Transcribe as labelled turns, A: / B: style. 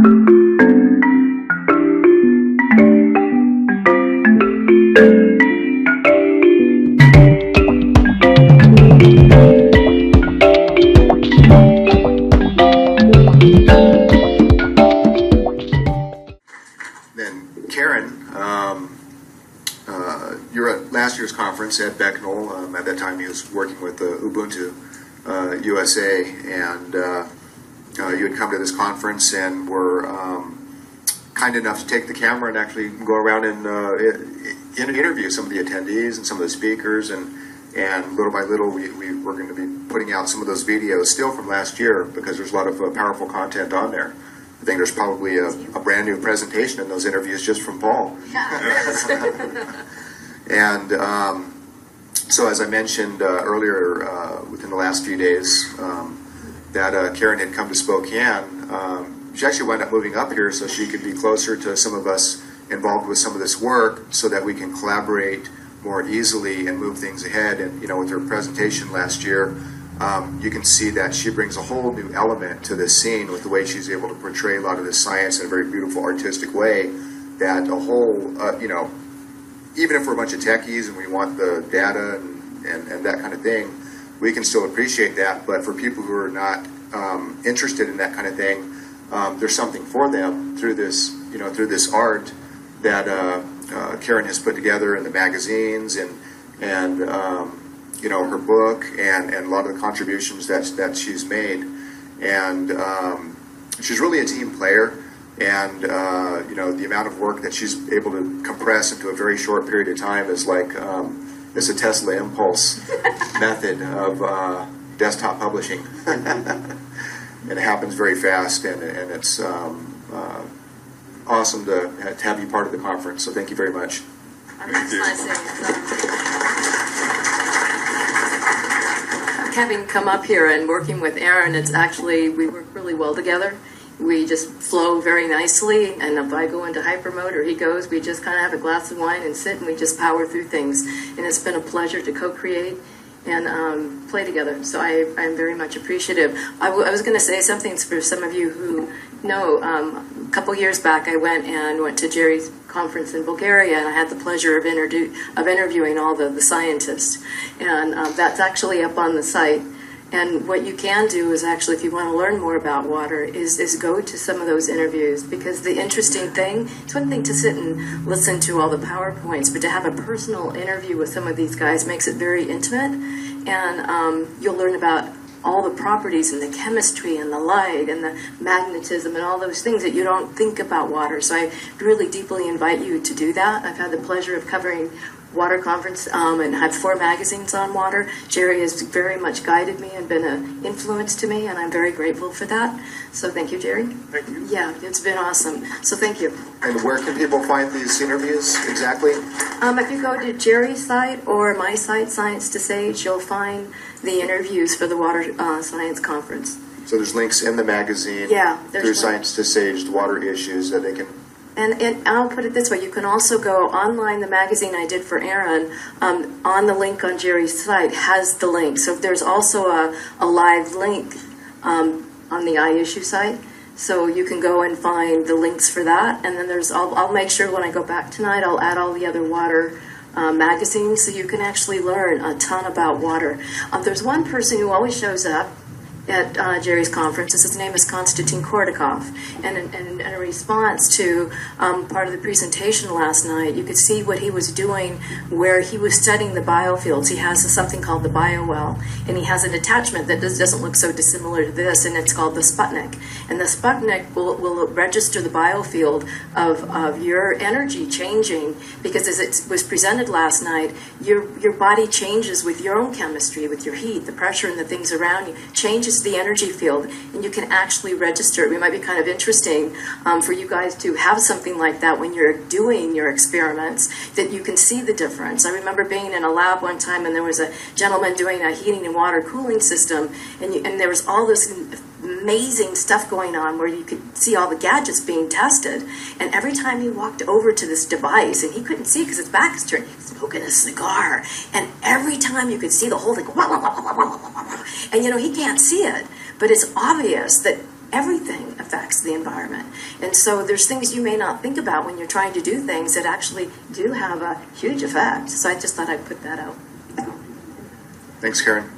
A: You're at last year's conference at Becknell. At that time, he was working with Ubuntu USA, and you had come to this conference and were kind enough to take the camera and actually go around and interview some of the attendees and some of the speakers, and little by little we were going to be putting out some of those videos still from last year, because there's a lot of powerful content on there. I think there's probably a brand new presentation in those interviews just from Paul.
B: Yeah.
A: And so as I mentioned earlier, within the last few days, that Karen had come to Spokane. She actually wound up moving up here so she could be closer to some of us involved with some of this work, so that we can collaborate more easily and move things ahead. And with her presentation last year, you can see that she brings a whole new element to this scene with the way she's able to portray a lot of this science in a very beautiful, artistic way. That a whole, even if we're a bunch of techies and we want the data and that kind of thing, we can still appreciate that. But for people who are not interested in that kind of thing, there's something for them through this, through this art that Karen has put together in the magazines and her book and a lot of the contributions that she's made. And she's really a team player. And the amount of work that she's able to compress into a very short period of time is like it's a Tesla impulse method of desktop publishing. And it happens very fast, and it's awesome to have you part of the conference. So thank you very much.
B: Having come up here and working with Aaron, it's actually, we work really well together. We just flow very nicely, and if I go into hyper mode or he goes, we just kind of have a glass of wine and sit and we just power through things. And it's been a pleasure to co-create and play together. So I'm very much appreciative. I was going to say something for some of you who know. A couple years back, I went to Jerry's conference in Bulgaria, and I had the pleasure of interviewing all the scientists. And that's actually up on the site. And what you can do is actually, if you want to learn more about water, is go to some of those interviews, because the interesting thing, it's one thing to sit and listen to all the PowerPoints, but to have a personal interview with some of these guys makes it very intimate, and you'll learn about all the properties and the chemistry and the light and the magnetism and all those things that you don't think about water. So I really deeply invite you to do that. I've had the pleasure of covering water conference and have 4 magazines on water. Jerry has very much guided me and been an influence to me, and I'm very grateful for that. So thank you, Jerry.
A: Thank you.
B: Yeah, it's been awesome. So thank you.
A: And where can people find these interviews exactly?
B: If you go to Jerry's site or my site, Science to Sage, you'll find the interviews for the Water Science Conference.
A: So there's links in the magazine, through Science to Sage, the water issues that they can...
B: And I'll put it this way, you can also go online, the magazine I did for Aaron, on the link on Jerry's site has the link. So there's also a live link on the iIssue site. So you can go and find the links for that. And then I'll make sure when I go back tonight, I'll add all the other water magazines, so you can actually learn a ton about water. There's one person who always shows up at Jerry's conferences. His name is Konstantin Kordakov, and in a response to part of the presentation last night, you could see what he was doing, where he was studying the biofields. He has something called the BioWell, and he has an attachment that doesn't look so dissimilar to this, and it's called the Sputnik. And the Sputnik will register the biofield of your energy changing, because as it was presented last night, your body changes with your own chemistry, with your heat, the pressure, and the things around you, changes the energy field, and you can actually register it. It might be kind of interesting for you guys to have something like that when you're doing your experiments, that you can see the difference. I remember being in a lab one time, and there was a gentleman doing a heating and water cooling system, and there was all this amazing stuff going on where you could see all the gadgets being tested, and every time he walked over to this device, and he couldn't see because his back is turned, he's smoking a cigar, and every time you could see the whole thing, and he can't see it, but it's obvious that everything affects the environment. And so there's things you may not think about when you're trying to do things that actually do have a huge effect. So I just thought I'd put that out.
A: Thanks, Karen.